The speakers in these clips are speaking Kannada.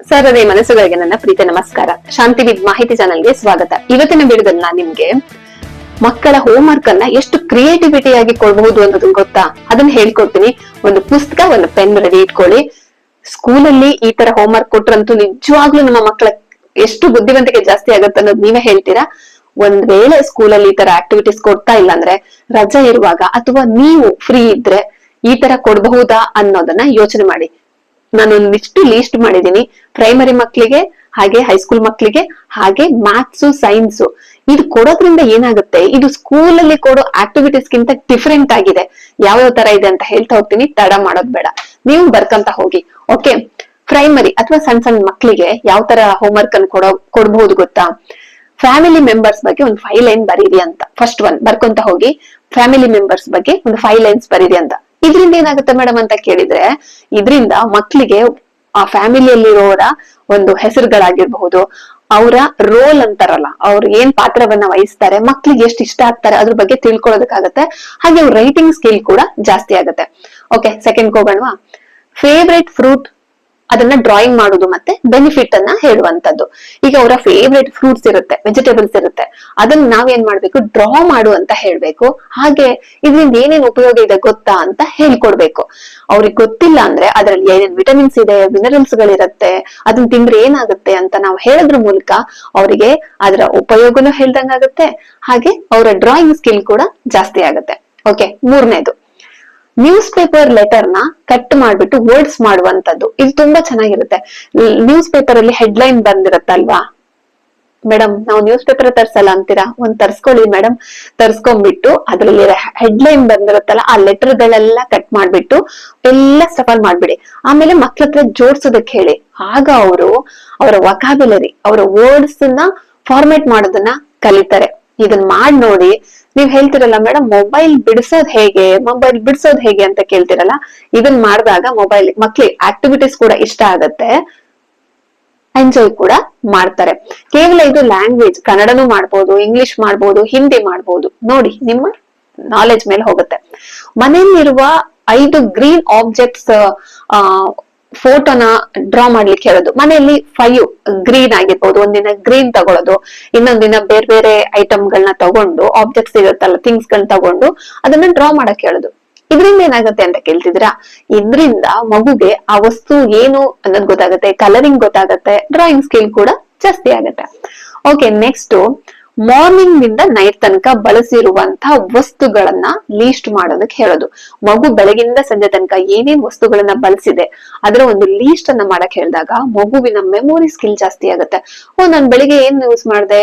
ಸರದಿ ಮನಸ್ಸುಗಳಿಗೆ ನನ್ನ ಪ್ರೀತಿ ನಮಸ್ಕಾರ. ಶಾಂತಿ ವಿದ್ ಮಾಹಿತಿ ಚಾನಲ್ಗೆ ಸ್ವಾಗತ. ಇವತ್ತಿನ ವಿಡಿಯೋದಲ್ಲಿ ನಾನು ನಿಮ್ಗೆ ಮಕ್ಕಳ ಹೋಮ್ ವರ್ಕ್ ಅನ್ನ ಎಷ್ಟು ಕ್ರಿಯೇಟಿವಿಟಿ ಆಗಿ ಕೊಡಬಹುದು ಅನ್ನೋದನ್ನ ಗೊತ್ತಾ, ಅದನ್ನ ಹೇಳ್ಕೊಡ್ತೀನಿ. ಒಂದು ಪುಸ್ತಕ, ಒಂದು ಪೆನ್ ರೆಡಿ ಇಟ್ಕೊಳ್ಳಿ. ಸ್ಕೂಲಲ್ಲಿ ಈ ತರ ಹೋಮ್ ವರ್ಕ್ ಕೊಟ್ರಂತೂ ನಿಜವಾಗ್ಲೂ ನಮ್ಮ ಮಕ್ಕಳ ಎಷ್ಟು ಬುದ್ಧಿವಂತಿಕೆ ಜಾಸ್ತಿ ಆಗುತ್ತೆ ಅನ್ನೋದು ನೀವೇ ಹೇಳ್ತೀರಾ. ಒಂದ್ ವೇಳೆ ಸ್ಕೂಲಲ್ಲಿ ಈ ತರ ಆಕ್ಟಿವಿಟೀಸ್ ಕೊಡ್ತಾ ಇಲ್ಲ ಅಂದ್ರೆ, ರಜೆ ಇರುವಾಗ ಅಥವಾ ನೀವು ಫ್ರೀ ಇದ್ರೆ ಈ ತರ ಕೊಡಬಹುದಾ ಅನ್ನೋದನ್ನ ಯೋಚನೆ ಮಾಡಿ. ನಾನೊಂದಿಷ್ಟು ಲೀಸ್ಟ್ ಮಾಡಿದೀನಿ. ಪ್ರೈಮರಿ ಮಕ್ಕಳಿಗೆ, ಹಾಗೆ ಹೈಸ್ಕೂಲ್ ಮಕ್ಕಳಿಗೆ, ಹಾಗೆ ಮ್ಯಾಥ್ಸ್, ಸೈನ್ಸ್. ಇದು ಕೊಡೋದ್ರಿಂದ ಏನಾಗುತ್ತೆ, ಇದು ಸ್ಕೂಲಲ್ಲಿ ಕೊಡೋ ಆಕ್ಟಿವಿಟೀಸ್ ಗಿಂತ ಡಿಫರೆಂಟ್ ಆಗಿದೆ. ಯಾವ್ಯಾವ ತರ ಇದೆ ಅಂತ ಹೇಳ್ತಾ ಹೋಗ್ತೀನಿ, ತಡ ಮಾಡೋದ್ ಬೇಡ, ನೀವು ಬರ್ಕಂತ ಹೋಗಿ. ಓಕೆ, ಪ್ರೈಮರಿ ಅಥವಾ ಸಣ್ಣ ಸಣ್ಣ ಮಕ್ಕಳಿಗೆ ಯಾವ ತರ ಹೋಮ್ ವರ್ಕ್ ಅನ್ನು ಕೊಡಬಹುದು ಗೊತ್ತಾ? ಫ್ಯಾಮಿಲಿ ಮೆಂಬರ್ಸ್ ಬಗ್ಗೆ ಒಂದು 5 ಲೈನ್ ಬರೀರಿ ಅಂತ. ಫಸ್ಟ್ ಒನ್ ಬರ್ಕೊಂತ ಹೋಗಿ, ಫ್ಯಾಮಿಲಿ ಮೆಂಬರ್ಸ್ ಬಗ್ಗೆ ಒಂದು 5 ಲೈನ್ಸ್ ಬರೀರಿ ಅಂತ. ಇದ್ರಿಂದ ಏನಾಗುತ್ತೆ ಮೇಡಮ್ ಅಂತ ಕೇಳಿದ್ರೆ, ಇದ್ರಿಂದ ಮಕ್ಕಳಿಗೆ ಆ ಫ್ಯಾಮಿಲಿಯಲ್ಲಿರೋರ ಒಂದು ಹೆಸರುಗಳಾಗಿರ್ಬಹುದು, ಅವರ ರೋಲ್ ಅಂತಾರಲ್ಲ, ಅವ್ರು ಏನ್ ಪಾತ್ರವನ್ನ ವಹಿಸ್ತಾರೆ, ಮಕ್ಳಿಗೆ ಎಷ್ಟು ಇಷ್ಟ ಆಗ್ತಾರೆ ಅದ್ರ ಬಗ್ಗೆ ತಿಳ್ಕೊಳ್ಳೋದಕ್ಕಾಗತ್ತೆ. ಹಾಗೆ ಅವ್ರ ರೈಟಿಂಗ್ ಸ್ಕಿಲ್ ಕೂಡ ಜಾಸ್ತಿ ಆಗುತ್ತೆ. ಓಕೆ, ಸೆಕೆಂಡ್ ಹೋಗೋಣವಾ? ಫೇವ್ರೆಟ್ ಫ್ರೂಟ್, ಅದನ್ನ ಡ್ರಾಯಿಂಗ್ ಮಾಡುದು ಮತ್ತೆ ಬೆನಿಫಿಟ್ ಅನ್ನ ಹೇಳುವಂತದ್ದು. ಈಗ ಅವರ ಫೇವ್ರೆಟ್ ಫ್ರೂಟ್ಸ್ ಇರುತ್ತೆ, ವೆಜಿಟೇಬಲ್ಸ್ ಇರುತ್ತೆ, ಅದನ್ನ ನಾವೇನ್ ಮಾಡ್ಬೇಕು, ಡ್ರಾ ಮಾಡು ಅಂತ ಹೇಳ್ಬೇಕು. ಹಾಗೆ ಇದರಿಂದ ಏನೇನ್ ಉಪಯೋಗ ಇದೆ ಗೊತ್ತಾ ಅಂತ ಹೇಳ್ಕೊಡ್ಬೇಕು. ಅವ್ರಿಗೆ ಗೊತ್ತಿಲ್ಲ ಅಂದ್ರೆ ಅದ್ರಲ್ಲಿ ಏನೇನ್ ವಿಟಮಿನ್ಸ್ ಇದೆ, ಮಿನರಲ್ಸ್ ಗಳಿರತ್ತೆ, ಅದನ್ನ ತಿಂದ್ರೆ ಏನಾಗುತ್ತೆ ಅಂತ ನಾವು ಹೇಳೋದ್ರ ಮೂಲಕ ಅವರಿಗೆ ಅದರ ಉಪಯೋಗನೂ ಹೇಳ್ದಂಗಾಗತ್ತೆ. ಹಾಗೆ ಅವರ ಡ್ರಾಯಿಂಗ್ ಸ್ಕಿಲ್ ಕೂಡ ಜಾಸ್ತಿ ಆಗುತ್ತೆ. ಓಕೆ, ಮೂರನೇದು ನ್ಯೂಸ್ ಪೇಪರ್ ಲೆಟರ್ ನ ಕಟ್ ಮಾಡ್ಬಿಟ್ಟು ವರ್ಡ್ಸ್ ಮಾಡುವಂತದ್ದು. ಇದು ತುಂಬಾ ಚೆನ್ನಾಗಿರುತ್ತೆ. ನ್ಯೂಸ್ ಪೇಪರ್ ಅಲ್ಲಿ ಹೆಡ್ಲೈನ್ ಬಂದಿರತ್ತಲ್ವಾ ಮೇಡಮ್, ನಾವು ನ್ಯೂಸ್ ಪೇಪರ್ ತರ್ಸಲ್ಲ ಅಂತೀರಾ, ಒಂದ್ ತರ್ಸ್ಕೊಳ್ಳಿ ಮೇಡಮ್. ತರ್ಸ್ಕೊಂಡ್ಬಿಟ್ಟು ಅದ್ರಲ್ಲಿ ಹೆಡ್ಲೈನ್ ಬಂದಿರತ್ತಲ್ಲ, ಆ ಲೆಟರ್ ಗಳೆಲ್ಲ ಕಟ್ ಮಾಡ್ಬಿಟ್ಟು ಎಲ್ಲ ಸ್ಟಫಲ್ ಮಾಡ್ಬಿಡಿ. ಆಮೇಲೆ ಮಕ್ಳ ಹತ್ರ ಜೋಡ್ಸೋದಕ್ಕೆ ಹೇಳಿ. ಆಗ ಅವರು ಅವರ ವೊಕ್ಯಾಬ್ಯುಲರಿ, ಅವರ ವರ್ಡ್ಸ್ ನ ಫಾರ್ಮೇಟ್ ಮಾಡೋದನ್ನ ಕಲಿತಾರೆ. ಇದನ್ ಮಾಡಿ ನೋಡಿ. ನೀವ್ ಹೇಳ್ತಿರಲ್ಲ ಮೇಡಮ್, ಮೊಬೈಲ್ ಬಿಡಿಸೋದ್ ಹೇಗೆ ಅಂತ ಕೇಳ್ತಿರಲ್ಲ. ಇದನ್ ಮಾಡಿದಾಗ ಮಕ್ಳಿಗೆ ಆಕ್ಟಿವಿಟೀಸ್ ಕೂಡ ಇಷ್ಟ ಆಗತ್ತೆ, ಎಂಜಾಯ್ ಕೂಡ ಮಾಡ್ತಾರೆ. ಕೇವಲ ಇದು ಲ್ಯಾಂಗ್ವೇಜ್, ಕನ್ನಡನೂ ಮಾಡ್ಬೋದು, ಇಂಗ್ಲಿಷ್ ಮಾಡ್ಬೋದು, ಹಿಂದಿ ಮಾಡ್ಬೋದು. ನೋಡಿ, ನಿಮ್ಮ ನಾಲೆಜ್ ಮೇಲೆ ಹೋಗುತ್ತೆ. ಮನೆಯಲ್ಲಿರುವ 5 ಗ್ರೀನ್ ಆಬ್ಜೆಕ್ಟ್ಸ್ ಫೋಟೋನ ಡ್ರಾ ಮಾಡ್ಲಿಕ್ಕೆ ಹೇಳೋದು. ಮನೆಯಲ್ಲಿ 5 ಗ್ರೀನ್ ಆಗಿರ್ಬೋದು, ಒಂದಿನ ಗ್ರೀನ್ ತಗೊಳ್ಳೋದು, ಇನ್ನೊಂದಿನ ಬೇರೆ ಬೇರೆ ಐಟಮ್ಗಳನ್ನ ತಗೊಂಡು, ಆಬ್ಜೆಕ್ಟ್ಸ್ ಇರುತ್ತಲ್ಲ, ಥಿಂಗ್ಸ್ ಗಳನ್ನ ತಗೊಂಡು ಅದನ್ನ ಡ್ರಾ ಮಾಡಕ್ ಹೇಳೋದು. ಇದ್ರಿಂದ ಏನಾಗುತ್ತೆ ಅಂತ ಕೇಳ್ತಿದ್ದೀರಾ? ಇದ್ರಿಂದ ಮಗುಗೆ ಆ ವಸ್ತು ಏನು ಅನ್ನೋದು ಗೊತ್ತಾಗುತ್ತೆ, ಕಲರಿಂಗ್ ಗೊತ್ತಾಗತ್ತೆ, ಡ್ರಾಯಿಂಗ್ ಸ್ಕಿಲ್ ಕೂಡ ಜಾಸ್ತಿ ಆಗತ್ತೆ. ಓಕೆ, ನೆಕ್ಸ್ಟ್ ಮಾರ್ನಿಂಗ್ ನಿಂದ ನೈಟ್ ತನಕ ಬಳಸಿರುವಂತಹ ವಸ್ತುಗಳನ್ನ ಲೀಸ್ಟ್ ಮಾಡೋದಕ್ಕೆ ಹೇಳೋದು. ಮಗು ಬೆಳಗಿಂದ ಸಂಜೆ ತನಕ ಏನೇನ್ ವಸ್ತುಗಳನ್ನ ಬಳಸಿದೆ ಅದರ ಒಂದು ಲೀಸ್ಟ್ ಅನ್ನ ಮಾಡಕ್ ಹೇಳಿದಾಗ ಮಗುವಿನ ಮೆಮೊರಿ ಸ್ಕಿಲ್ ಜಾಸ್ತಿ ಆಗುತ್ತೆ. ನಾನ್ ಬೆಳಿಗ್ಗೆ ಏನ್ ಯೂಸ್ ಮಾಡಿದೆ,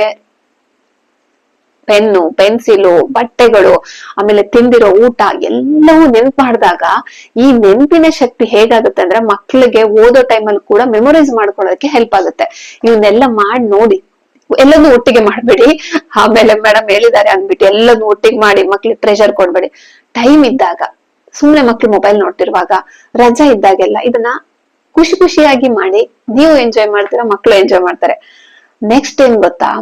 ಪೆನ್ನು, ಪೆನ್ಸಿಲು, ಬಟ್ಟೆಗಳು, ಆಮೇಲೆ ತಿಂದಿರೋ ಊಟ ಎಲ್ಲವೂ ನೆನ್ಪು ಮಾಡಿದಾಗ ಈ ನೆನಪಿನ ಶಕ್ತಿ ಹೇಗಾಗುತ್ತೆ ಅಂದ್ರೆ ಮಕ್ಳಿಗೆ ಓದೋ ಟೈಮಲ್ಲಿ ಕೂಡ ಮೆಮೊರೈಸ್ ಮಾಡ್ಕೊಳ್ಳೋದಕ್ಕೆ ಹೆಲ್ಪ್ ಆಗುತ್ತೆ. ಇವನ್ನೆಲ್ಲ ಮಾಡಿ ನೋಡಿ. ಎಲ್ಲದೂ ಒಟ್ಟಿಗೆ ಮಾಡ್ಬೇಡಿ. ಆಮೇಲೆ ಮೇಡಮ್ ಹೇಳಿದ್ದಾರೆ ಅಂದ್ಬಿಟ್ಟು ಎಲ್ಲದೂ ಒಟ್ಟಿಗೆ ಮಾಡಿ ಮಕ್ಳಿಗೆ ಪ್ರೆಷರ್ ಕೊಡ್ಬೇಡಿ. ಟೈಮ್ ಇದ್ದಾಗ, ಸುಮ್ನೆ ಮಕ್ಳು ಮೊಬೈಲ್ ನೋಡ್ತಿರುವಾಗ, ರಜಾ ಇದ್ದಾಗೆಲ್ಲ ಇದನ್ನ ಖುಷಿ ಖುಷಿಯಾಗಿ ಮಾಡಿ. ನೀವು ಎಂಜಾಯ್ ಮಾಡ್ತೀರಾ, ಮಕ್ಳು ಎಂಜಾಯ್ ಮಾಡ್ತಾರೆ. ನೆಕ್ಸ್ಟ್ ಏನ್ ಗೊತ್ತಾ,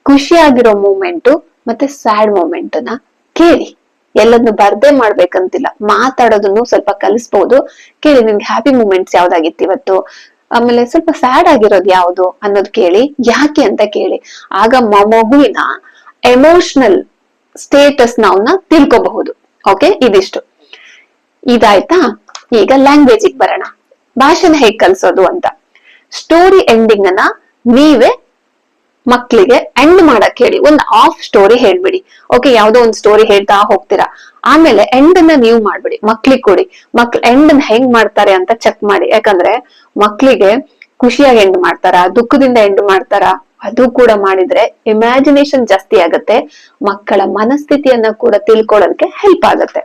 ಖುಷಿಯಾಗಿರೋ ಮೂಮೆಂಟ್ ಮತ್ತೆ ಸ್ಯಾಡ್ ಮೂಮೆಂಟ್ ನ ಕೇಳಿ. ಎಲ್ಲದನ್ನು ಬರ್ದೇ ಮಾಡ್ಬೇಕಂತಿಲ್ಲ, ಮಾತಾಡೋದನ್ನು ಸ್ವಲ್ಪ ಕಲಿಸ್ಬಹುದು. ಕೇಳಿ, ನಿಮ್ಗೆ ಹ್ಯಾಪಿ ಮೂಮೆಂಟ್ಸ್ ಯಾವ್ದಾಗಿತ್ತು ಇವತ್ತು, ಆಮೇಲೆ ಸ್ವಲ್ಪ ಸ್ಯಾಡ್ ಆಗಿರೋದು ಯಾವುದು ಅನ್ನೋದು ಕೇಳಿ, ಯಾಕೆ ಅಂತ ಕೇಳಿ. ಆಗ ಮಗುವಿನ ಎಮೋಷನಲ್ ಸ್ಟೇಟಸ್ ನಾವನ್ನ ತಿಳ್ಕೋಬಹುದು. ಓಕೆ, ಇದಿಷ್ಟು ಇದಾಯ್ತಾ? ಈಗ ಲ್ಯಾಂಗ್ವೇಜ್ ಬರೋಣ. ಭಾಷೆನ ಹೇಗ್ ಕಲ್ಸೋದು ಅಂತ. ಸ್ಟೋರಿ ಎಂಡಿಂಗ್ ಅನ್ನ ನೀವೇ ಮಕ್ಳಿಗೆ ಎಂಡ್ ಮಾಡಕ್ ಹೇಳಿ. ಒಂದ್ ಹಾಫ್ ಸ್ಟೋರಿ ಹೇಳ್ಬಿಡಿ. ಓಕೆ, ಯಾವ್ದೋ ಒಂದ್ ಸ್ಟೋರಿ ಹೇಳ್ತಾ ಹೋಗ್ತೀರಾ, ಆಮೇಲೆ ಎಂಡ್ ಅನ್ನ ನೀವು ಮಾಡ್ಬಿಡಿ, ಮಕ್ಳಿಗೆ ಕೊಡಿ. ಮಕ್ಳು ಎಂಡ್ ಅನ್ನ ಹೆಂಗ್ ಮಾಡ್ತಾರೆ ಅಂತ ಚೆಕ್ ಮಾಡಿ. ಯಾಕಂದ್ರೆ ಮಕ್ಳಿಗೆ ಖುಷಿಯಾಗಿ ಎಂಡ್ ಮಾಡ್ತಾರ, ದುಃಖದಿಂದ ಎಂಡ್ ಮಾಡ್ತಾರ, ಅದು ಕೂಡ ಮಾಡಿದ್ರೆ ಇಮ್ಯಾಜಿನೇಷನ್ ಜಾಸ್ತಿ ಆಗತ್ತೆ, ಮಕ್ಕಳ ಮನಸ್ಥಿತಿಯನ್ನ ಕೂಡ ತಿಳ್ಕೊಳ್ಳೋದಕ್ಕೆ ಹೆಲ್ಪ್ ಆಗತ್ತೆ.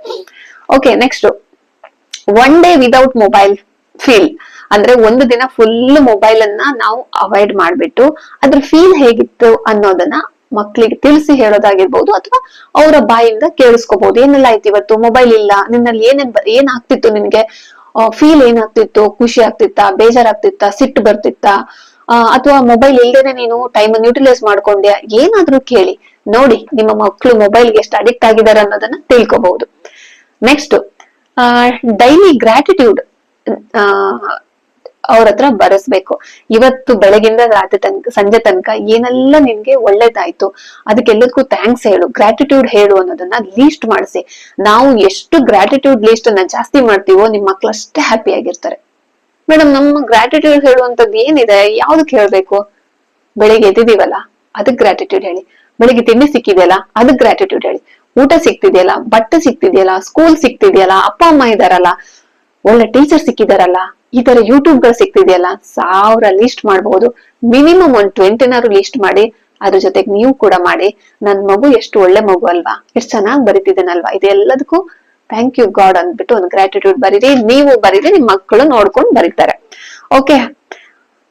Okay, next one day without mobile feel ಅಂದ್ರೆ ಒಂದು ದಿನ ಫುಲ್ ಮೊಬೈಲ್ ಅನ್ನ ನಾವು ಅವಾಯ್ಡ್ ಮಾಡ್ಬಿಟ್ಟು ಅದ್ರ ಫೀಲ್ ಹೇಗಿತ್ತು ಅನ್ನೋದನ್ನ ಮಕ್ಳಿಗೆ ತಿಳಿಸಿ ಹೇಳೋದಾಗಿರ್ಬೋದು, ಅಥವಾ ಅವರ ಬಾಯಿಂದ ಕೇಳಿಸ್ಕೋಬಹುದು. ಏನೆಲ್ಲ ಆಯ್ತು ಇವತ್ತು, ಮೊಬೈಲ್ ಇಲ್ಲ, ನಿನ್ನಲ್ಲಿ ಏನ್ ಆಗ್ತಿತ್ತು, ನಿನ್ಗೆ ಫೀಲ್ ಏನಾಗ್ತಿತ್ತು, ಖುಷಿ ಆಗ್ತಿತ್ತಾ, ಬೇಜಾರಾಗ್ತಿತ್ತಾ, ಸಿಟ್ಟು ಬರ್ತಿತ್ತಾ, ಅಥವಾ ಮೊಬೈಲ್ ಇಲ್ದೇನೆ ನೀನು ಟೈಮ್ ಅನ್ನು ಯುಟಿಲೈಸ್ ಮಾಡ್ಕೊಂಡ್ಯಾ, ಏನಾದ್ರೂ ಕೇಳಿ ನೋಡಿ. ನಿಮ್ಮ ಮಕ್ಕಳು ಮೊಬೈಲ್ಗೆ ಎಷ್ಟು ಅಡಿಕ್ಟ್ ಆಗಿದ್ದಾರೆ ಅನ್ನೋದನ್ನ ತಿಳ್ಕೋಬಹುದು. ನೆಕ್ಸ್ಟ್ ಡೈಲಿ ಗ್ರಾಟಿಟ್ಯೂಡ್ ಅವ್ರ ಹತ್ರ ಬರೆಸ್ಬೇಕು. ಇವತ್ತು ಬೆಳಗಿಂದ ರಾತ್ರಿ ತನಕ ಸಂಜೆ ತನಕ ಏನೆಲ್ಲ ನಿನ್ಗೆ ಒಳ್ಳೇದಾಯ್ತು ಅದಕ್ಕೆಲ್ಲದಕ್ಕೂ ಥ್ಯಾಂಕ್ಸ್ ಹೇಳು, ಗ್ರಾಟಿಟ್ಯೂಡ್ ಹೇಳು ಅನ್ನೋದನ್ನ ಲೀಸ್ಟ್ ಮಾಡಿಸಿ. ನಾವು ಎಷ್ಟು ಗ್ರಾಟಿಟ್ಯೂಡ್ ಲೀಸ್ಟ್ ಅನ್ನ ಜಾಸ್ತಿ ಮಾಡ್ತೀವೋ ನಿಮ್ ಮಕ್ಳು ಅಷ್ಟೇ ಹ್ಯಾಪಿ ಆಗಿರ್ತಾರೆ. ಮೇಡಮ್ ನಮ್ಮ ಗ್ರಾಟಿಟ್ಯೂಡ್ ಹೇಳುವಂತದ್ದು ಏನಿದೆ, ಯಾವ್ದಕ್ ಹೇಳ್ಬೇಕು? ಬೆಳಿಗ್ಗೆ ಎದ್ದಿದೀವಲ್ಲ ಅದಕ್ ಗ್ರಾಟಿಟ್ಯೂಡ್ ಹೇಳಿ, ಬೆಳಿಗ್ಗೆ ತಿಂಡಿ ಸಿಕ್ಕಿದೆಯಲ್ಲ ಅದಕ್ ಗ್ರಾಟಿಟ್ಯೂಡ್ ಹೇಳಿ, ಊಟ ಸಿಕ್ತಿದೆಯಲ್ಲ, ಬಟ್ಟೆ ಸಿಕ್ತಿದೆಯಲ್ಲ, ಸ್ಕೂಲ್ ಸಿಕ್ತಿದೆಯಲ್ಲ, ಅಪ್ಪ ಅಮ್ಮ ಇದಾರಲ್ಲ, ಒಳ್ಳೆ ಟೀಚರ್ ಸಿಕ್ಕಿದಾರಲ್ಲ, ಈ ತರ ಯೂಟ್ಯೂಬ್ ಗಳು ಸಿಕ್ತಿದೆಯಲ್ಲ, 1000 ಲೀಸ್ಟ್ ಮಾಡಬಹುದು. ಮಿನಿಮಮ್ 20 ಲೀಸ್ಟ್ ಮಾಡಿ ಅದ್ರ ಜೊತೆಗೆ ನೀವು ಕೂಡ ಮಾಡಿ. ನನ್ ಮಗು ಎಷ್ಟು ಒಳ್ಳೆ ಮಗು ಅಲ್ವಾ, ಎಷ್ಟು ಚೆನ್ನಾಗಿ ಬರೀತಿದ್ದೇನಲ್ವಾ, ಇದೆಲ್ಲದಕ್ಕೂ ಥ್ಯಾಂಕ್ ಯು ಗಾಡ್ ಅಂದ್ಬಿಟ್ಟು ಒಂದು ಗ್ರಾಟಿಟ್ಯೂಡ್ ಬರೀರಿ. ನೀವು ಬರೀರಿ, ನಿಮ್ ಮಕ್ಕಳು ನೋಡ್ಕೊಂಡು ಬರೀತಾರೆ. ಓಕೆ,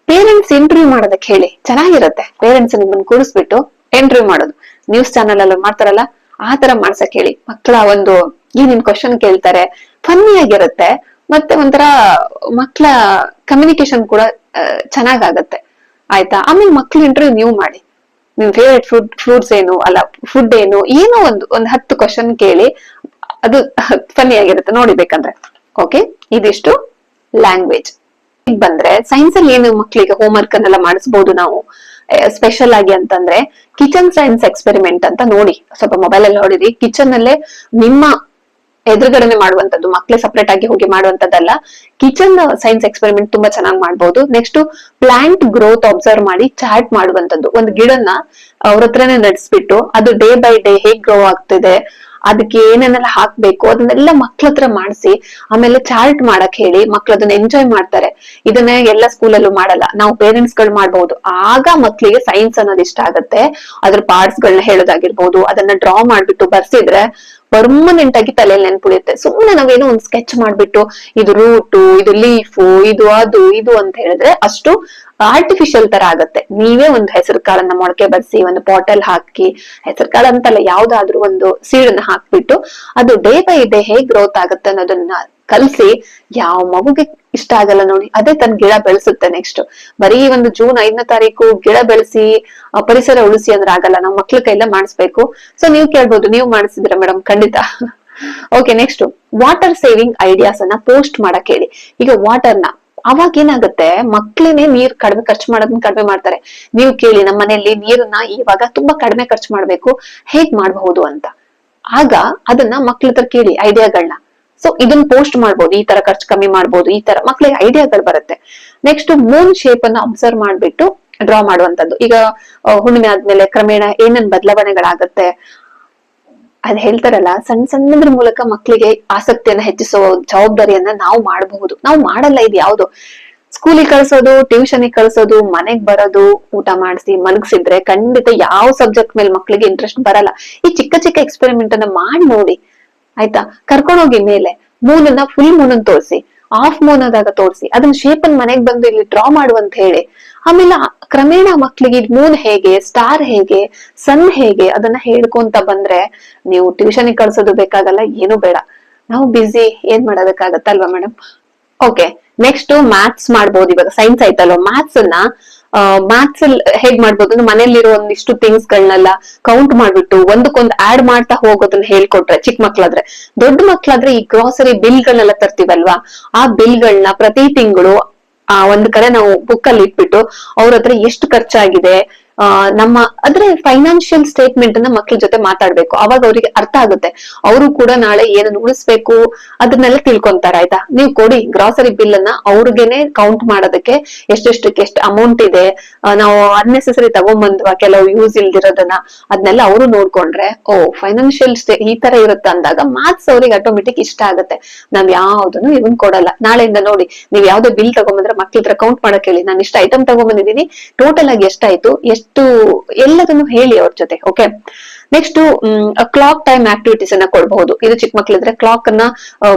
ಪೇರೆಂಟ್ಸ್ ಇಂಟರ್ವ್ಯೂ ಮಾಡೋದಕ್ಕೆ ಹೇಳಿ, ಚೆನ್ನಾಗಿರುತ್ತೆ. ಪೇರೆಂಟ್ಸ್ ನಿಮ್ಮನ್ನ ಕೂರಿಸ್ಬಿಟ್ಟು ಇಂಟರ್ವ್ಯೂ ಮಾಡೋದು, ನ್ಯೂಸ್ ಚಾನಲ್ ಅಲ್ಲಿ ಮಾಡ್ತಾರಲ್ಲ ಆ ತರ ಮಾಡ್ಸಕ್ ಹೇಳಿ. ಮಕ್ಕಳ ಒಂದು ಏನೇನ್ ಕ್ವಶನ್ ಕೇಳ್ತಾರೆ, ಫನ್ನಿ ಆಗಿರುತ್ತೆ, ಮತ್ತೆ ಒಂಥರ ಮಕ್ಕಳ ಕಮ್ಯುನಿಕೇಶನ್ ಕೂಡ ಚೆನ್ನಾಗಾಗತ್ತೆ. ಆಯ್ತಾ? ಆಮೇಲೆ ಮಕ್ಳ ಇಂಟರ್ವ್ಯೂ ನೀವು ಮಾಡಿ. ನಿಮ್ ಫೇವ್ರೆಟ್ ಫ್ರೂಟ್ಸ್ ಏನು, ಅಲ್ಲ ಫುಡ್ ಏನು, ಏನೋ ಒಂದು 10 ಕ್ವಶನ್ ಕೇಳಿ, ಅದು ಫನ್ನಿ ಆಗಿರುತ್ತೆ ನೋಡಿ ಬೇಕಂದ್ರೆ. ಓಕೆ, ಇದಿಷ್ಟು ಲ್ಯಾಂಗ್ವೇಜ್. ಈಗ ಬಂದ್ರೆ ಸೈನ್ಸ್ ಅಲ್ಲಿ ಏನು ಮಕ್ಳಿಗೆ ಹೋಮ್ ವರ್ಕ್ ಅನ್ನೆಲ್ಲ ಮಾಡಿಸಬಹುದು ನಾವು ಸ್ಪೆಷಲ್ ಆಗಿ ಅಂತಂದ್ರೆ, ಕಿಚನ್ ಸೈನ್ಸ್ ಎಕ್ಸ್ಪೆರಿಮೆಂಟ್ ಅಂತ ನೋಡಿ, ಸ್ವಲ್ಪ ಮೊಬೈಲ್ ಅಲ್ಲಿ ನೋಡಿರಿ. ಕಿಚನ್ ಅಲ್ಲೇ ನಿಮ್ಮ ಎದುರುಗಡೆನೆ ಮಾಡುವಂತದ್ದು, ಮಕ್ಳೇ ಸಪರೇಟ್ ಆಗಿ ಹೋಗಿ ಮಾಡುವಂತದ್ದಲ್ಲ. ಕಿಚನ್ ಸೈನ್ಸ್ ಎಕ್ಸ್ಪೆರಿಮೆಂಟ್ ತುಂಬಾ ಚೆನ್ನಾಗಿ ಮಾಡ್ಬೋದು. ನೆಕ್ಸ್ಟ್ ಪ್ಲಾಂಟ್ ಗ್ರೋತ್ ಅಬ್ಸರ್ವ್ ಮಾಡಿ ಚಾರ್ಟ್ ಮಾಡುವಂತದ್ದು. ಒಂದು ಗಿಡನ ಅವ್ರ ಹತ್ರನೇ ನಡೆಸ್ಬಿಟ್ಟು ಅದು ಡೇ ಬೈ ಡೇ ಹೇಗ್ ಗ್ರೋ ಆಗ್ತಿದೆ, ಅದಕ್ಕೆ ಏನೇನೆಲ್ಲ ಹಾಕ್ಬೇಕು ಅದನ್ನೆಲ್ಲ ಮಕ್ಳ ಹತ್ರ ಮಾಡಿಸಿ ಆಮೇಲೆ ಚಾರ್ಟ್ ಮಾಡಕ್ ಹೇಳಿ. ಮಕ್ಳು ಅದನ್ನ ಎಂಜಾಯ್ ಮಾಡ್ತಾರೆ. ಇದನ್ನ ಎಲ್ಲ ಸ್ಕೂಲಲ್ಲೂ ಮಾಡಲ್ಲ, ನಾವು ಪೇರೆಂಟ್ಸ್ ಗಳು ಮಾಡ್ಬಹುದು. ಆಗ ಮಕ್ಳಿಗೆ ಸೈನ್ಸ್ ಅನ್ನೋದು ಇಷ್ಟ ಆಗತ್ತೆ. ಅದ್ರ ಪಾರ್ಟ್ಸ್ ಗಳನ್ನ ಹೇಳೋದಾಗಿರ್ಬೋದು, ಅದನ್ನ ಡ್ರಾ ಮಾಡ್ಬಿಟ್ಟು ಬರ್ಸಿದ್ರೆ ಪರ್ಮನೆಂಟ್ ಆಗಿ ತಲೆಯಲ್ಲಿ ನೆನ್ಪುಳಿಯುತ್ತೆ. ಸುಮ್ನೆ ನಾವೇನೋ ಒಂದ್ ಸ್ಕೆಚ್ ಮಾಡ್ಬಿಟ್ಟು ಇದು ರೂಟು, ಇದು ಲೀಫು, ಇದು ಅದು ಇದು ಅಂತ ಹೇಳಿದ್ರೆ ಅಷ್ಟು ಆರ್ಟಿಫಿಷಿಯಲ್ ತರ ಆಗತ್ತೆ. ನೀವೇ ಒಂದು ಹೆಸರು ಕಾಳನ್ನ ಮೊಳಕೆ ಬರ್ಸಿ ಒಂದು ಪಾಟಲ್ ಹಾಕಿ, ಹೆಸರು ಕಾಳು ಅಂತಲ್ಲ ಯಾವ್ದಾದ್ರು ಒಂದು ಸೀಡನ್ನ ಹಾಕ್ಬಿಟ್ಟು ಅದು ಡೇ ಬೈ ಡೇ ಹೇಗ್ ಗ್ರೋತ್ ಆಗತ್ತೆ ಅನ್ನೋದನ್ನ ಕಲ್ಸಿ. ಯಾವ ಮಗುಗೆ ಇಷ್ಟ ಆಗಲ್ಲ ನೋಡಿ, ಅದೇ ತನ್ನ ಗಿಡ ಬೆಳೆಸುತ್ತೆ. ನೆಕ್ಸ್ಟ್ ಬರೀ ಒಂದು ಜೂನ್ 5ನೇ ತಾರೀಕು ಗಿಡ ಬೆಳೆಸಿ ಪರಿಸರ ಉಳಿಸಿ ಅಂದ್ರೆ ಆಗಲ್ಲ, ನಾವು ಮಕ್ಳ ಕೈಲ್ಲ ಮಾಡಿಸ್ಬೇಕು. ಸೊ ನೀವು ಕೇಳ್ಬೋದು, ನೀವು ಮಾಡಿಸಿದ್ರೆ ಮೇಡಮ್? ಖಂಡಿತ. Okay, next water saving ideas ಅನ್ನ ಪೋಸ್ಟ್ ಮಾಡಕ್ ಹೇಳಿ. ಈಗ ವಾಟರ್ನ ಅವಾಗ ಏನಾಗುತ್ತೆ, ಮಕ್ಳೇನೆ ನೀರ್ ಕಡಿಮೆ ಖರ್ಚು ಮಾಡೋದನ್ನ ಕಡಿಮೆ ಮಾಡ್ತಾರೆ. ನೀವು ಕೇಳಿ, ನಮ್ಮ ಮನೆಯಲ್ಲಿ ನೀರನ್ನ ಇವಾಗ ತುಂಬಾ ಕಡಿಮೆ ಖರ್ಚು ಮಾಡ್ಬೇಕು, ಹೇಗ್ ಮಾಡಬಹುದು ಅಂತ. ಆಗ ಅದನ್ನ ಮಕ್ಳ ಹತ್ರ ಕೇಳಿ ಐಡಿಯಾಗಳನ್ನ. ಸೊ ಇದನ್ನ ಪೋಸ್ಟ್ ಮಾಡ್ಬೋದು, ಈ ತರ ಖರ್ಚು ಕಮ್ಮಿ ಮಾಡ್ಬೋದು, ಈ ತರ ಮಕ್ಳಿಗೆ ಐಡಿಯಾಗಳು ಬರುತ್ತೆ. ನೆಕ್ಸ್ಟ್ ಮೂನ್ ಶೇಪ್ ಅನ್ನ ಅಬ್ಸರ್ವ್ ಮಾಡ್ಬಿಟ್ಟು ಡ್ರಾ ಮಾಡುವಂತದ್ದು. ಈಗ ಹುಣ್ಣಿಮೆ ಆದ್ಮೇಲೆ ಕ್ರಮೇಣ ಏನೇನ್ ಬದಲಾವಣೆಗಳಾಗತ್ತೆ ಅದ್ ಹೇಳ್ತಾರಲ್ಲ, ಸಣ್ಣ ಸಣ್ಣದ್ರ ಮೂಲಕ ಮಕ್ಳಿಗೆ ಆಸಕ್ತಿಯನ್ನ ಹೆಚ್ಚಿಸೋ ಜವಾಬ್ದಾರಿಯನ್ನ ನಾವು ಮಾಡಬಹುದು. ನಾವು ಮಾಡಲ್ಲ. ಇದು ಯಾವ್ದು, ಸ್ಕೂಲಿಗೆ ಕಳ್ಸೋದು, ಟ್ಯೂಷನ್ಗೆ ಕಳ್ಸೋದು, ಮನೆಗ್ ಬರೋದು, ಊಟ ಮಾಡಿಸಿ ಮಲಗಿಸಿದ್ರೆ ಖಂಡಿತ ಯಾವ ಸಬ್ಜೆಕ್ಟ್ ಮೇಲೆ ಮಕ್ಳಿಗೆ ಇಂಟ್ರೆಸ್ಟ್ ಬರಲ್ಲ. ಈ ಚಿಕ್ಕ ಚಿಕ್ಕ ಎಕ್ಸ್ಪೆರಿಮೆಂಟ್ ಅನ್ನ ಮಾಡಿ ನೋಡಿ, ಆಯ್ತಾ? ಕರ್ಕೊಂಡೋಗಿ ಮೇಲೆ ಮೂನನ್ನ ಫುಲ್ ಮೂನನ್ ತೋರಿಸಿ, ಹಾಫ್ ಮೂನ್ ಆದಾಗ ತೋರಿಸಿ, ಅದನ್ನ ಶೇಪ್ ಅನ್ ಮನೆಗ್ ಬಂದು ಇಲ್ಲಿ ಡ್ರಾ ಮಾಡುವಂತ ಹೇಳಿ. ಆಮೇಲೆ ಕ್ರಮೇಣ ಮಕ್ಳಿಗೆ ಮೂನ್ ಹೇಗೆ, ಸ್ಟಾರ್ ಹೇಗೆ, ಸನ್ ಹೇಗೆ ಅದನ್ನ ಹೇಳ್ಕೊಂತ ಬಂದ್ರೆ ನೀವು ಟ್ಯೂಷನ್ ಕಳ್ಸೋದು ಬೇಕಾಗಲ್ಲ, ಏನು ಬೇಡ. ನಾವು ಬಿಸಿ ಏನ್ ಮಾಡೋದಕ್ಕಾಗತ್ತಲ್ವಾ ಮೇಡಮ್? ಓಕೆ, ನೆಕ್ಸ್ಟ್ ಮ್ಯಾಥ್ಸ್ ಮಾಡ್ಬೋದು. ಇವಾಗ ಸೈನ್ಸ್ ಆಯ್ತಲ್ವ, ಮ್ಯಾಥ್ಸ್ ಅನ್ನ ಮ್ಯಾಥ್ಸ್ ಅಲ್ಲಿ ಹೇಗ್ ಮಾಡ್ಬೋದು ಅಂದ್ರೆ, ಮನೇಲಿರೋ ಒಂದಿಷ್ಟು ಥಿಂಗ್ಸ್ ಗಳನ್ನೆಲ್ಲ ಕೌಂಟ್ ಮಾಡ್ಬಿಟ್ಟು ಒಂದಕ್ಕೊಂದು ಆಡ್ ಮಾಡ್ತಾ ಹೋಗೋದನ್ನ ಹೇಳ್ಕೊಟ್ರೆ ಚಿಕ್ಕ ಮಕ್ಳಾದ್ರೆ. ದೊಡ್ಡ ಮಕ್ಳಾದ್ರೆ ಈ ಗ್ರಾಸರಿ ಬಿಲ್ ಗಳನ್ನೆಲ್ಲ ತರ್ತೀವಲ್ವಾ, ಆ ಬಿಲ್ ಗಳನ್ನ ಪ್ರತಿ ತಿಂಗಳು ಒಂದ್ ಕಡೆ ನಾವು ಬುಕ್ ಅಲ್ಲಿ ಇಟ್ಬಿಟ್ಟು ಅವ್ರ ಹತ್ರ ಎಷ್ಟು ಖರ್ಚಾಗಿದೆ, ನಮ್ಮ ಅದ್ರೆ ಫೈನಾನ್ಷಿಯಲ್ ಸ್ಟೇಟ್ಮೆಂಟ್ ಅನ್ನ ಮಕ್ಳ ಜೊತೆ ಮಾತಾಡ್ಬೇಕು. ಅವಾಗ ಅವ್ರಿಗೆ ಅರ್ಥ ಆಗುತ್ತೆ. ಅವರು ಕೂಡ ನಾಳೆ ಏನನ್ನ ಉಳಿಸ್ಬೇಕು ಅದನ್ನೆಲ್ಲ ತಿಳ್ಕೊಂತಾರ. ಆಯ್ತಾ? ನೀವು ಕೊಡಿ ಗ್ರಾಸರಿ ಬಿಲ್ ಅನ್ನ, ಅವ್ರಿಗೆನೆ ಕೌಂಟ್ ಮಾಡೋದಕ್ಕೆ ಎಷ್ಟೆಷ್ಟಕ್ಕೆ ಎಷ್ಟು ಅಮೌಂಟ್ ಇದೆ, ನಾವು ಅನ್ನೆಸೆಸರಿ ತಗೊಂಡ್ಬಂದ್ವಾ ಕೆಲವು ಯೂಸ್ ಇಲ್ದಿರೋದನ್ನ, ಅದನ್ನೆಲ್ಲ ಅವರು ನೋಡ್ಕೊಂಡ್ರೆ ಓ ಫೈನಾನ್ಷಿಯಲ್ ಈ ತರ ಇರುತ್ತೆ ಅಂದಾಗ ಮ್ಯಾಥ್ಸ್ ಅವ್ರಿಗೆ ಆಟೋಮೆಟಿಕ್ ಇಷ್ಟ ಆಗುತ್ತೆ. ನಾವ್ ಯಾವ್ದನ್ನು ಇವನ್ ಕೊಡಲ್ಲ. ನಾಳೆಯಿಂದ ನೋಡಿ, ನೀವ್ ಯಾವ್ದೋ ಬಿಲ್ ತಗೊಂಡ್ಬಂದ್ರೆ ಮಕ್ಳ ಹತ್ರ ಕೌಂಟ್ ಮಾಡಕ್ ಹೇಳಿ, ನಾನು ಇಷ್ಟ ಐಟಮ್ ತಗೊಂಡ್ಬಂದಿದ್ದೀನಿ, ಟೋಟಲ್ ಆಗಿ ಎಷ್ಟಾಯ್ತು, ಎಷ್ಟು ಎಲ್ಲದನ್ನು ಹೇಳಿ ಅವ್ರ ಜೊತೆ. Okay, next clock time activities ಅನ್ನ ಕೊಡಬಹುದು. ಇದು ಚಿಕ್ಕ ಮಕ್ಳಿದ್ರೆ ಕ್ಲಾಕ್ ಅನ್ನ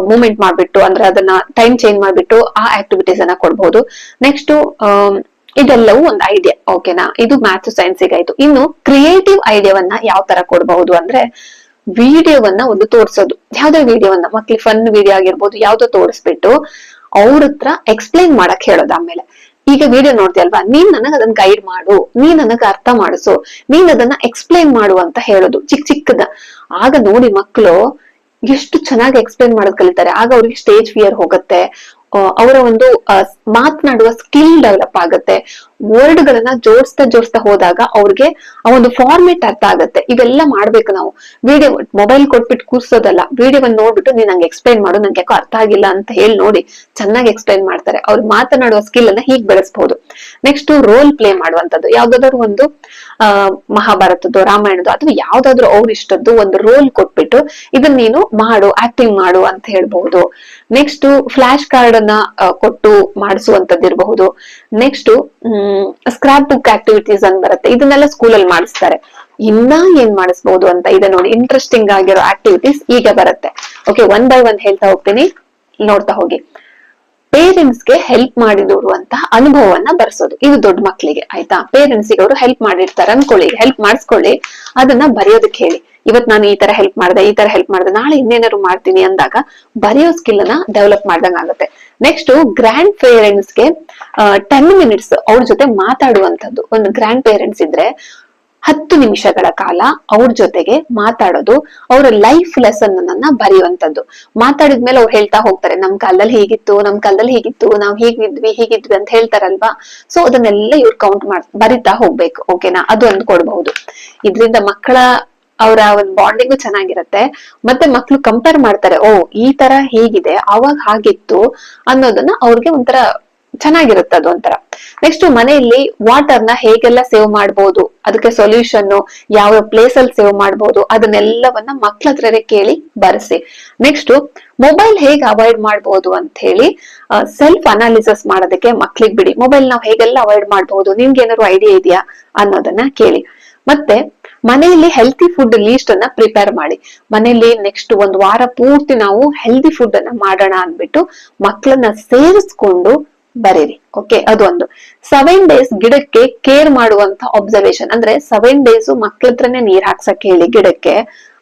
ಮೂವ್ಮೆಂಟ್ ಮಾಡ್ಬಿಟ್ಟು, ಅಂದ್ರೆ ಅದನ್ನ ಟೈಮ್ ಚೇಂಜ್ ಮಾಡ್ಬಿಟ್ಟು ಆ ಆಕ್ಟಿವಿಟೀಸ್ ಅನ್ನ ಕೊಡಬಹುದು. ನೆಕ್ಸ್ಟ್ ಇದೆಲ್ಲವೂ ಒಂದು ಐಡಿಯಾ. ಓಕೆನಾ? ಇದು ಮ್ಯಾಥ್ಸ್ ಸೈನ್ಸ್ ಆಯ್ತು. ಇನ್ನು ಕ್ರಿಯೇಟಿವ್ ಐಡಿಯಾವನ್ನ ಯಾವ ತರ ಕೊಡಬಹುದು ಅಂದ್ರೆ, ವಿಡಿಯೋವನ್ನ ಒಂದು ತೋರ್ಸೋದು. ಯಾವ್ದೋ ವಿಡಿಯೋವನ್ನ ಮಕ್ಳಿಗೆ ಫನ್ ವಿಡಿಯೋ ಆಗಿರ್ಬೋದು, ಯಾವ್ದೋ ತೋರಿಸ್ಬಿಟ್ಟು ಅವ್ರ ಹತ್ರ ಎಕ್ಸ್ಪ್ಲೈನ್ ಮಾಡಕ್ ಹೇಳೋದು. ಆಮೇಲೆ ಈಗ ವಿಡಿಯೋ ನೋಡ್ತೀಯಲ್ವಾ, ನೀನ್ ನನಗ್ ಅದನ್ನ ಗೈಡ್ ಮಾಡು, ನೀನ್ ನನಗ್ ಅರ್ಥ ಮಾಡಿಸು, ನೀನ್ ಅದನ್ನ ಎಕ್ಸ್ಪ್ಲೈನ್ ಮಾಡು ಅಂತ ಹೇಳೋದು ಚಿಕ್ಕ ಚಿಕ್ಕದ. ಆಗ ನೋಡಿ ಮಕ್ಕಳು ಎಷ್ಟು ಚೆನ್ನಾಗಿ ಎಕ್ಸ್ಪ್ಲೈನ್ ಮಾಡೋದ್ ಕಲಿತಾರೆ. ಆಗ ಅವ್ರಿಗೆ ಸ್ಟೇಜ್ ಫಿಯರ್ ಹೋಗುತ್ತೆ. ಅವರ ಒಂದು ಮಾತನಾಡುವ ಸ್ಕಿಲ್ ಡೆವಲಪ್ ಆಗುತ್ತೆ. ವರ್ಡ್ ಗಳನ್ನ ಜೋಡಿಸ್ತಾ ಹೋದಾಗ ಅವ್ರಿಗೆ ಆ ಒಂದು ಫಾರ್ಮೆಟ್ ಅರ್ಥ ಆಗುತ್ತೆ. ಇವೆಲ್ಲ ಮಾಡ್ಬೇಕು ನಾವು. ವಿಡಿಯೋ ಮೊಬೈಲ್ ಕೊಟ್ಬಿಟ್ಟು ಕೂರ್ಸೋದಲ್ಲ, ವಿಡಿಯೋವನ್ನು ನೋಡ್ಬಿಟ್ಟು ನೀನ್ ನಂಗೆ ಎಕ್ಸ್ಪ್ಲೈನ್ ಮಾಡು, ನಂಗೆ ಯಾಕೋ ಅರ್ಥ ಆಗಿಲ್ಲ ಅಂತ ಹೇಳಿ ನೋಡಿ ಚೆನ್ನಾಗಿ ಎಕ್ಸ್ಪ್ಲೈನ್ ಮಾಡ್ತಾರೆ. ಅವ್ರು ಮಾತನಾಡುವ ಸ್ಕಿಲ್ ಅನ್ನ ಹೀಗ್ ಬೆಳೆಸಬಹುದು. ನೆಕ್ಸ್ಟ್ ರೋಲ್ ಪ್ಲೇ ಮಾಡುವಂತದ್ದು, ಯಾವ್ದಾದ್ರು ಒಂದು ಮಹಾಭಾರತದ್ದು, ರಾಮಾಯಣದ್ದು ಅಥವಾ ಯಾವ್ದಾದ್ರು ಅವ್ರ ಇಷ್ಟದ್ದು ಒಂದು ರೋಲ್ ಕೊಟ್ಬಿಟ್ಟು ಇದನ್ನ ನೀನು ಮಾಡು, ಆಕ್ಟಿಂಗ್ ಮಾಡು ಅಂತ ಹೇಳ್ಬಹುದು. ನೆಕ್ಸ್ಟ್ ಫ್ಲಾಶ್ ಕಾರ್ಡ್ ಅನ್ನ ಕೊಟ್ಟು ಮಾಡಿಸುವಂತದ್ದು ಇರಬಹುದು. ನೆಕ್ಸ್ಟ್ ಸ್ಕ್ರಾಪ್ ಬುಕ್ ಆಕ್ಟಿವಿಟೀಸ್ ಅಂತ ಬರುತ್ತೆ, ಇದನ್ನೆಲ್ಲ ಸ್ಕೂಲಲ್ಲಿ ಮಾಡಿಸ್ತಾರೆ. ಇನ್ನ ಏನ್ ಮಾಡಿಸ್ಬಹುದು ಅಂತ ಇದೆ ನೋಡಿ, ಇಂಟ್ರೆಸ್ಟಿಂಗ್ ಆಗಿರೋ ಆಕ್ಟಿವಿಟೀಸ್ ಈಗ ಬರುತ್ತೆ. ಓಕೆ, ಒನ್ ಬೈ ಒನ್ ಹೇಳ್ತಾ ಹೋಗ್ತೀನಿ, ನೋಡ್ತಾ ಹೋಗಿ. ಪೇರೆಂಟ್ಸ್ ಗೆ ಹೆಲ್ಪ್ ಮಾಡಿದವರು ಅಂತ ಅನುಭವವನ್ನ ಬರ್ಸೋದು, ಇದು ದೊಡ್ಡ ಮಕ್ಳಿಗೆ. ಆಯ್ತಾ, ಪೇರೆಂಟ್ಸ್ ಗೆ ಅವರು ಹೆಲ್ಪ್ ಮಾಡಿರ್ತಾರೆ ಅನ್ಕೊಳ್ಳಿ, ಹೆಲ್ಪ್ ಮಾಡಿಸ್ಕೊಳ್ಳಿ, ಅದನ್ನ ಬರೆಯೋದಕ್ಕೆ ಹೇಳಿ. ಇವತ್ ನಾನು ಈ ತರ ಹೆಲ್ಪ್ ಮಾಡಿದೆ, ನಾಳೆ ಇನ್ನೇನಾದ್ರು ಮಾಡ್ತೀನಿ ಅಂದಾಗ ಬರೆಯೋ ಸ್ಕಿಲ್ ಅನ್ನ ಡೆವಲಪ್ ಮಾಡ್ದಂಗ ಆಗುತ್ತೆ. ನೆಕ್ಸ್ಟ್ ಗ್ರ್ಯಾಂಡ್ ಪೇರೆಂಟ್ಸ್ ಗೆ 10 minutes ಅವ್ರ ಜೊತೆ ಮಾತಾಡುವಂತದ್ದು. ಒಂದು ಗ್ರ್ಯಾಂಡ್ ಪೇರೆಂಟ್ಸ್ ಇದ್ರೆ 10 ನಿಮಿಷಗಳ ಕಾಲ ಅವ್ರ ಜೊತೆಗೆ ಮಾತಾಡೋದು, ಅವರ ಲೈಫ್ ಲೆಸನ್ ಅನ್ನ ಬರೆಯುವಂತದ್ದು. ಮಾತಾಡಿದ್ಮೇಲೆ ಅವ್ರು ಹೇಳ್ತಾ ಹೋಗ್ತಾರೆ, ನಮ್ ಕಾಲದಲ್ಲಿ ಹೀಗಿತ್ತು, ನಾವ್ ಹೀಗಿದ್ವಿ ಅಂತ ಹೇಳ್ತಾರಲ್ವಾ. ಸೊ ಅದನ್ನೆಲ್ಲ ಇವ್ರು ಕೌಂಟ್ ಬರಿತಾ ಹೋಗ್ಬೇಕು. ಓಕೆನಾ, ಅದು ಒಂದು ಕೊಡಬಹುದು. ಇದ್ರಿಂದ ಮಕ್ಕಳ ಅವರ ಒಂದು ಬಾಂಡಿಂಗು ಚೆನ್ನಾಗಿರತ್ತೆ. ಮತ್ತೆ ಮಕ್ಳು ಕಂಪೇರ್ ಮಾಡ್ತಾರೆ, ಓ ಈ ತರ ಹೀಗಿದೆ, ಅವಾಗ ಹಾಗಿತ್ತು ಅನ್ನೋದನ್ನ ಅವ್ರಿಗೆ ಒಂಥರ ಚೆನ್ನಾಗಿರುತ್ತೆ, ಅದು ಒಂಥರ. ನೆಕ್ಸ್ಟ್ ಮನೆಯಲ್ಲಿ ವಾಟರ್ ನ ಹೇಗೆಲ್ಲ ಸೇವ್ ಮಾಡ್ಬೋದು, ಅದಕ್ಕೆ ಸೊಲ್ಯೂಷನ್ ಯಾವ ಪ್ಲೇಸ್ ಅಲ್ಲಿ ಸೇವ್ ಮಾಡ್ಬೋದು, ಅದನ್ನೆಲ್ಲವನ್ನ ಮಕ್ಳ ಹತ್ರನೇ ಕೇಳಿ ಬರ್ಸಿ. ನೆಕ್ಸ್ಟ್ ಮೊಬೈಲ್ ಹೇಗೆ ಅವಾಯ್ಡ್ ಮಾಡ್ಬೋದು ಅಂತ ಹೇಳಿ ಸೆಲ್ಫ್ ಅನಾಲಿಸಿಸ್ ಮಾಡೋದಕ್ಕೆ ಮಕ್ಳಿಗೆ ಬಿಡಿ. ಮೊಬೈಲ್ ನಾವು ಹೇಗೆಲ್ಲ ಅವಾಯ್ಡ್ ಮಾಡ್ಬೋದು, ನಿಮ್ಗೆ ಏನಾದ್ರು ಐಡಿಯಾ ಇದೆಯಾ ಅನ್ನೋದನ್ನ ಕೇಳಿ. ಮತ್ತೆ ಮನೆಯಲ್ಲಿ ಹೆಲ್ತಿ ಫುಡ್ ಲೀಸ್ಟ್ ಅನ್ನ ಪ್ರಿಪೇರ್ ಮಾಡಿ. ಮನೆಯಲ್ಲಿ ನೆಕ್ಸ್ಟ್ ಒಂದು ವಾರ ಪೂರ್ತಿ ನಾವು ಹೆಲ್ದಿ ಫುಡ್ ಅನ್ನ ಮಾಡೋಣ ಅಂದ್ಬಿಟ್ಟು ಮಕ್ಕಳನ್ನ ಸೇರಿಸ್ಕೊಂಡು ಬರೀರಿ. ಓಕೆ, ಅದೊಂದು. 7 days ಗಿಡಕ್ಕೆ ಕೇರ್ ಮಾಡುವಂತ ಅಬ್ಸರ್ವೇಷನ್, ಅಂದ್ರೆ 7 days ಮಕ್ಳ ಹತ್ರನೇ ನೀರ್ ಹಾಕ್ಸಕ್ ಹೇಳಿ ಗಿಡಕ್ಕೆ.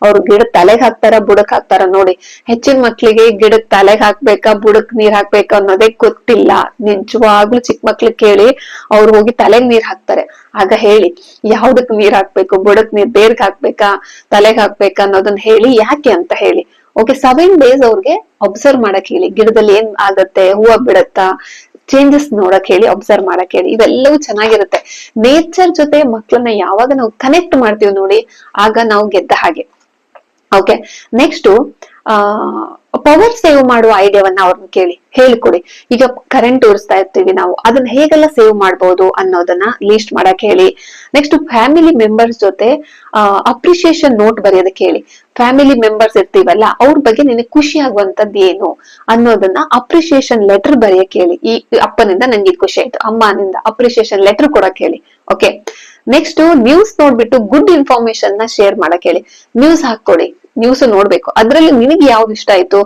ಅವ್ರು ಗಿಡ ತಲೆಗ್ ಹಾಕ್ತಾರ, ಬುಡಕ್ ಹಾಕ್ತಾರ ನೋಡಿ. ಹೆಚ್ಚಿನ ಮಕ್ಳಿಗೆ ಗಿಡಕ್ ತಲೆಗ್ ಹಾಕ್ಬೇಕಾ ಬುಡಕ್ ನೀರ್ ಹಾಕ್ಬೇಕಾ ಅನ್ನೋದೇ ಗೊತ್ತಿಲ್ಲ. ನಿಜವಾಗ್ಲೂ ಚಿಕ್ಕ ಮಕ್ಳಿಗೆ ಕೇಳಿ, ಅವ್ರು ಹೋಗಿ ತಲೆಗ್ ನೀರ್ ಹಾಕ್ತಾರೆ. ಆಗ ಹೇಳಿ ಯಾವ್ದಕ್ ನೀರ್ ಹಾಕ್ಬೇಕು, ಬುಡಕ್ ನೀರ್ ಬೇರ್ಗ್ ಹಾಕ್ಬೇಕಾ ತಲೆಗ್ ಹಾಕ್ಬೇಕಾ ಅನ್ನೋದನ್ನ ಹೇಳಿ, ಯಾಕೆ ಅಂತ ಹೇಳಿ. ಓಕೆ, 7 days ಅವ್ರಿಗೆ ಅಬ್ಸರ್ವ್ ಮಾಡಕ್ ಹೇಳಿ. ಗಿಡದಲ್ಲಿ ಏನ್ ಆಗತ್ತೆ, ಹೂವ ಬಿಡತ್ತಾ, ಚೇಂಜಸ್ ನೋಡಕ್ ಹೇಳಿ, ಅಬ್ಸರ್ವ್ ಮಾಡಕ್ ಹೇಳಿ. ಇವೆಲ್ಲವೂ ಚೆನ್ನಾಗಿರುತ್ತೆ. ನೇಚರ್ ಜೊತೆ ಮಕ್ಕಳನ್ನ ಯಾವಾಗ ನಾವು ಕನೆಕ್ಟ್ ಮಾಡ್ತೀವಿ ನೋಡಿ, ಆಗ ನಾವು ಗೆದ್ದ ಹಾಗೆ. ಓಕೆ, ನೆಕ್ಸ್ಟ್ ಪವರ್ ಸೇವ್ ಮಾಡುವ ಐಡಿಯಾವನ್ನ ಅವ್ರನ್ನ ಕೇಳಿ ಹೇಳ್ಕೊಡಿ. ಈಗ ಕರೆಂಟ್ ಉರಿಸ್ತಾ ಇರ್ತೀವಿ ನಾವು, ಅದನ್ನ ಹೇಗೆಲ್ಲ ಸೇವ್ ಮಾಡ್ಬೋದು ಅನ್ನೋದನ್ನ ಲೀಸ್ಟ್ ಮಾಡಕ್ ಹೇಳಿ. ನೆಕ್ಸ್ಟ್ ಫ್ಯಾಮಿಲಿ ಮೆಂಬರ್ಸ್ ಜೊತೆ ಅಪ್ರಿಶಿಯೇಷನ್ ನೋಟ್ ಬರೆಯೋದಕ್ಕೆ ಹೇಳಿ. ಫ್ಯಾಮಿಲಿ ಮೆಂಬರ್ಸ್ ಇರ್ತೀವಲ್ಲ, ಅವ್ರ ಬಗ್ಗೆ ನಿನಗೆ ಖುಷಿ ಆಗುವಂತದ್ದು ಏನು ಅನ್ನೋದನ್ನ ಅಪ್ರಿಶಿಯೇಷನ್ ಲೆಟರ್ ಬರೆಯಕ್ ಹೇಳಿ. ಈ ಅಪ್ಪನಿಂದ ನಂಗೆ ಖುಷಿ ಆಯ್ತು, ಅಮ್ಮನಿಂದ ಅಪ್ರಿಶಿಯೇಷನ್ ಲೆಟರ್ ಕೊಡಕ್ ಹೇಳಿ. ಓಕೆ, ನೆಕ್ಸ್ಟ್ ನ್ಯೂಸ್ ನೋಡ್ಬಿಟ್ಟು ಗುಡ್ ಇನ್ಫಾರ್ಮೇಶನ್ ನ ಶೇರ್ ಮಾಡಕ್ ಹೇಳಿ. ನ್ಯೂಸ್ ಹಾಕೊಡಿ, ನ್ಯೂಸ್ ನೋಡ್ಬೇಕು, ಅದ್ರಲ್ಲಿ ನಿನಗೆ ಯಾವ್ದು ಇಷ್ಟ ಆಯ್ತು,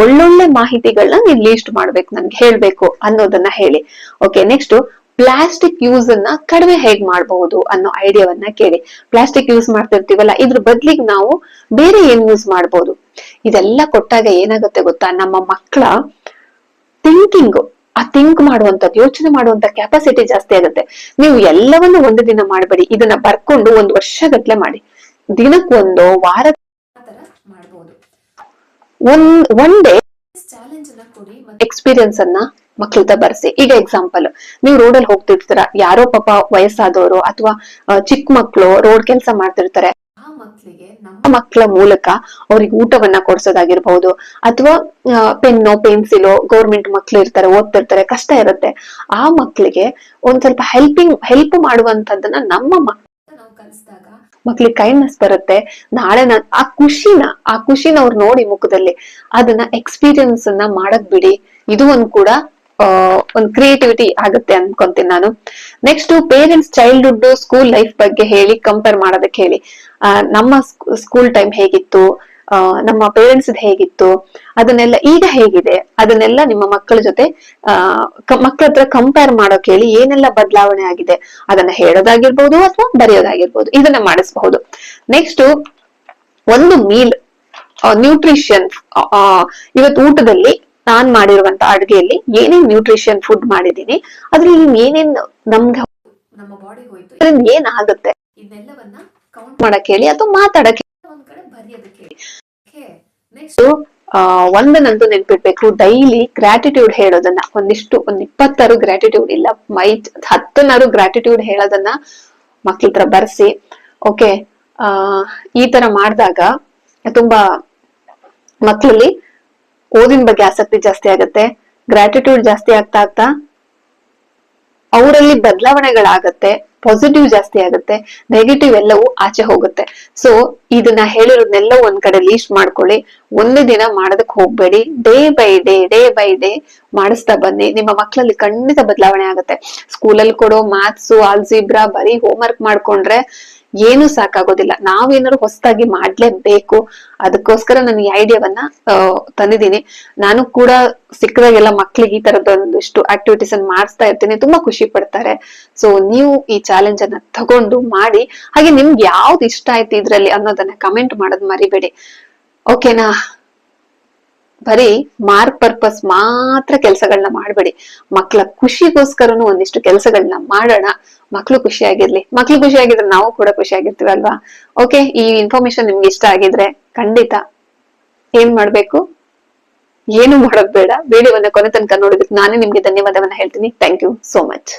ಒಳ್ಳೊಳ್ಳೆ ಮಾಹಿತಿಗಳನ್ನ ನೀನ್ ಲೀಸ್ಟ್ ಮಾಡ್ಬೇಕು, ನನ್ಗೆ ಹೇಳ್ಬೇಕು ಅನ್ನೋದನ್ನ ಹೇಳಿ. ಓಕೆ, ನೆಕ್ಸ್ಟ್ ಪ್ಲಾಸ್ಟಿಕ್ ಯೂಸ್ ಅನ್ನ ಕಡಿಮೆ ಹೇಗ್ ಮಾಡಬಹುದು ಅನ್ನೋ ಐಡಿಯಾವನ್ನ ಕೇಳಿ. ಪ್ಲಾಸ್ಟಿಕ್ ಯೂಸ್ ಮಾಡ್ತಿರ್ತೀವಲ್ಲ, ಇದ್ರ ಬದ್ಲಿಗೆ ನಾವು ಬೇರೆ ಏನ್ ಯೂಸ್ ಮಾಡ್ಬೋದು. ಇದೆಲ್ಲ ಕೊಟ್ಟಾಗ ಏನಾಗುತ್ತೆ ಗೊತ್ತಾ, ನಮ್ಮ ಮಕ್ಕಳ ಥಿಂಕ್ ಮಾಡುವಂತದ್ದು, ಯೋಚನೆ ಮಾಡುವಂತ ಕೆಪಾಸಿಟಿ ಜಾಸ್ತಿ ಆಗುತ್ತೆ. ನೀವು ಎಲ್ಲವನ್ನು ಒಂದು ದಿನ ಮಾಡಬೇಡಿ, ಇದನ್ನ ಬರ್ಕೊಂಡು 1 ವರ್ಷಗಟ್ಲೆ ಮಾಡಿ. ದಿನಕ್ಕೊಂದು, ವಾರ ಮಾಡಬಹುದು. ಒನ್ ಡೇ ಚಾಲೆಂಜ್ ಅನ್ನ ಕೊಡಿ, ಎಕ್ಸ್ಪೀರಿಯನ್ಸ್ ಅನ್ನ ಮಕ್ಳದ ಬರ್ಸಿ. ಈಗ ಎಕ್ಸಾಂಪಲ್, ನೀವು ರೋಡಲ್ಲಿ ಹೋಗ್ತಿರ್ತೀರ, ಯಾರೋ ಪಾಪ ವಯಸ್ಸಾದವರು ಅಥವಾ ಚಿಕ್ಕ ಮಕ್ಳು ರೋಡ್ ಕೆಲಸ ಮಾಡ್ತಿರ್ತಾರೆ. ಆ ಮಕ್ಳಿಗೆ ನಮ್ಮ ಮಕ್ಕಳ ಮೂಲಕ ಅವ್ರಿಗೆ ಊಟವನ್ನ ಕೊಡ್ಸೋದಾಗಿರ್ಬಹುದು, ಅಥವಾ ಪೆನ್ನು ಪೆನ್ಸಿಲು, ಗೌರ್ಮೆಂಟ್ ಮಕ್ಳು ಇರ್ತಾರೆ, ಓದ್ತಿರ್ತಾರೆ, ಕಷ್ಟ ಇರುತ್ತೆ. ಆ ಮಕ್ಳಿಗೆ ಒಂದ್ ಸ್ವಲ್ಪ ಹೆಲ್ಪ್ ಮಾಡುವಂತದ್ದನ್ನ ನಮ್ಮ ನಾವು ಕಲಿಸಿದಾಗ ಮಕ್ಳಿಗೆ ಕೈಂಡ್ನೆಸ್ ಬರುತ್ತೆ. ನಾಳೆ ಆ ಖುಷಿನ ಅವ್ರು ನೋಡಿ ಮುಖದಲ್ಲಿ, ಅದನ್ನ ಎಕ್ಸ್ಪೀರಿಯನ್ಸ್ ಅನ್ನ ಮಾಡಕ್ ಬಿಡಿ. ಇದು ಒಂದ್ ಕೂಡ ಒಂದು ಕ್ರಿಯೇಟಿವಿಟಿ ಆಗುತ್ತೆ ಅನ್ಕೊಂತೀನಿ ನಾನು. Next parents childhood school life ಬಗ್ಗೆ ಹೇಳಿ, ಕಂಪೇರ್ ಮಾಡೋದಕ್ಕೆ ಹೇಳಿ. ನಮ್ಮ ಸ್ಕೂಲ್ ಟೈಮ್ ಹೇಗಿತ್ತು, ನಮ್ಮ ಪೇರೆಂಟ್ಸ್ ಹೇಗಿತ್ತು, ಅದನ್ನೆಲ್ಲ ಈಗ ಹೇಗಿದೆ, ಅದನ್ನೆಲ್ಲ ನಿಮ್ಮ ಮಕ್ಕಳ ಜೊತೆ ಮಕ್ಕಳ ಹತ್ರ ಕಂಪೇರ್ ಮಾಡೋಕ್ ಹೇಳಿ. ಏನೆಲ್ಲ ಬದಲಾವಣೆ ಆಗಿದೆ ಅದನ್ನ ಹೇಳೋದಾಗಿರ್ಬೋದು ಅಥವಾ ಬರೆಯೋದಾಗಿರ್ಬೋದು, ಇದನ್ನ ಮಾಡಿಸಬಹುದು. ನೆಕ್ಸ್ಟ್ ಒಂದು ಮೀಲ್ ನ್ಯೂಟ್ರಿಷನ್, ಇವತ್ತು ಊಟದಲ್ಲಿ ನಾನ್ ಮಾಡಿರುವಂತ ಅಡುಗೆಯಲ್ಲಿ ಏನೇನ್ ನ್ಯೂಟ್ರಿಷನ್ ಫುಡ್ ಮಾಡಿದೀನಿ, ಅದ್ರಲ್ಲಿ ಏನೇನ್ ನಮ್ಗೆ ನಮ್ಮ ಬಾಡಿ ಹೋಯ್ತು, ಇದರಿಂದ ಏನ್ ಆಗುತ್ತೆ, ಇದನ್ನೆಲ್ಲವನ್ನ ಕೌಂಟ್ ಮಾಡಕ್ ಹೇಳಿ ಅಥವಾ ಮಾತಾಡಕ್ ಒಂದ್ ಕಡೆ ಬರೆಯೋದಕ್ಕೆ ಹೇಳಿ. ನೆಕ್ಸ್ಟ್ ಒಂದನ್ನಂತೂ ನೆನ್ಪಿಡ್ಬೇಕು, ಡೈಲಿ ಗ್ರಾಟಿಟ್ಯೂಡ್ ಹೇಳೋದನ್ನ ಒಂದ್ 20 ಗ್ರಾಟಿಟ್ಯೂಡ್ ಇಲ್ಲ 10 ಗ್ರಾಟಿಟ್ಯೂಡ್ ಹೇಳೋದನ್ನ ಮಕ್ಳ ಹತ್ರ ಬರ್ಸಿ. ಓಕೆ, ಈ ತರ ಮಾಡಿದಾಗ ತುಂಬಾ ಮಕ್ಳಲ್ಲಿ ಓದಿನ ಬಗ್ಗೆ ಆಸಕ್ತಿ ಜಾಸ್ತಿ ಆಗತ್ತೆ, ಗ್ರಾಟಿಟ್ಯೂಡ್ ಜಾಸ್ತಿ ಆಗ್ತಾ ಆಗ್ತಾ ಅವರಲ್ಲಿ ಬದಲಾವಣೆಗಳಾಗತ್ತೆ, ಪಾಸಿಟಿವ್ ಜಾಸ್ತಿ ಆಗುತ್ತೆ, ನೆಗೆಟಿವ್ ಎಲ್ಲವೂ ಆಚೆ ಹೋಗುತ್ತೆ. ಸೊ ಇದನ್ನ ಹೇಳಿರೋದ್ನೆಲ್ಲ ಒಂದ್ ಕಡೆ ಲೀಸ್ಟ್ ಮಾಡ್ಕೊಳ್ಳಿ. ಒಂದೇ ದಿನ ಮಾಡೋದಕ್ ಹೋಗ್ಬೇಡಿ, ಡೇ ಬೈ ಡೇ ಮಾಡಿಸ್ತಾ ಬನ್ನಿ. ನಿಮ್ಮ ಮಕ್ಕಳಲ್ಲಿ ಖಂಡಿತ ಬದಲಾವಣೆ ಆಗುತ್ತೆ. ಸ್ಕೂಲಲ್ಲಿ ಕೊಡೋ ಮ್ಯಾಥ್ಸ್, ಆಲ್ಜಿಬ್ರಾ ಬರೀ ಹೋಮ್ ವರ್ಕ್ ಮಾಡ್ಕೊಂಡ್ರೆ ಏನು ಸಾಕಾಗೋದಿಲ್ಲ. ನಾವೇನಾದ್ರು ಹೊಸದಾಗಿ ಮಾಡ್ಲೇಬೇಕು. ಅದಕ್ಕೋಸ್ಕರ ನಾನು ಈ ಐಡಿಯಾವನ್ನ ತಂದಿದ್ದೀನಿ. ನಾನು ಕೂಡ ಸಿಕ್ಕದಾಗೆಲ್ಲ ಮಕ್ಳಿಗೆ ಈ ತರದ ಒಂದಿಷ್ಟು ಆಕ್ಟಿವಿಟೀಸ್ ಅನ್ನು ಮಾಡಿಸ್ತಾ ಇರ್ತೀನಿ, ತುಂಬಾ ಖುಷಿ ಪಡ್ತಾರೆ. ಸೊ ನೀವು ಈ ಚಾಲೆಂಜ್ ಅನ್ನ ತಗೊಂಡು ಮಾಡಿ. ಹಾಗೆ ನಿಮ್ಗೆ ಯಾವ್ದು ಇಷ್ಟ ಆಯ್ತು ಇದ್ರಲ್ಲಿ ಅನ್ನೋದನ್ನ ಕಮೆಂಟ್ ಮಾಡೋದ್ ಮರಿಬೇಡಿ. ಓಕೆನಾ? ಬರೀ ಮಾರ್ಕ್ ಪರ್ಪಸ್ ಮಾತ್ರ ಕೆಲ್ಸಗಳನ್ನ ಮಾಡ್ಬೇಡಿ. ಮಕ್ಳ ಖುಷಿಗೋಸ್ಕರನು ಒಂದಿಷ್ಟು ಕೆಲ್ಸಗಳನ್ನ ಮಾಡೋಣ. ಮಕ್ಳು ಖುಷಿಯಾಗಿರ್ಲಿ. ಮಕ್ಳು ಖುಷಿಯಾಗಿದ್ರೆ ನಾವು ಕೂಡ ಖುಷಿಯಾಗಿರ್ತೀವಲ್ವಾ? ಓಕೆ, ಈ ಇನ್ಫಾರ್ಮೇಶನ್ ನಿಮ್ಗೆ ಇಷ್ಟ ಆಗಿದ್ರೆ ಖಂಡಿತ ಏನ್ ಮಾಡ್ಬೇಕು? ಏನು ಮಾಡೋದ್ ಬೇಡ, ವಿಡಿಯೋವನ್ನ ಕೊನೆ ತನಕ ನೋಡಿದಕ್ಕೆ ನಾನೇ ನಿಮ್ಗೆ ಧನ್ಯವಾದವನ್ನ ಹೇಳ್ತೀನಿ. Thank you so much.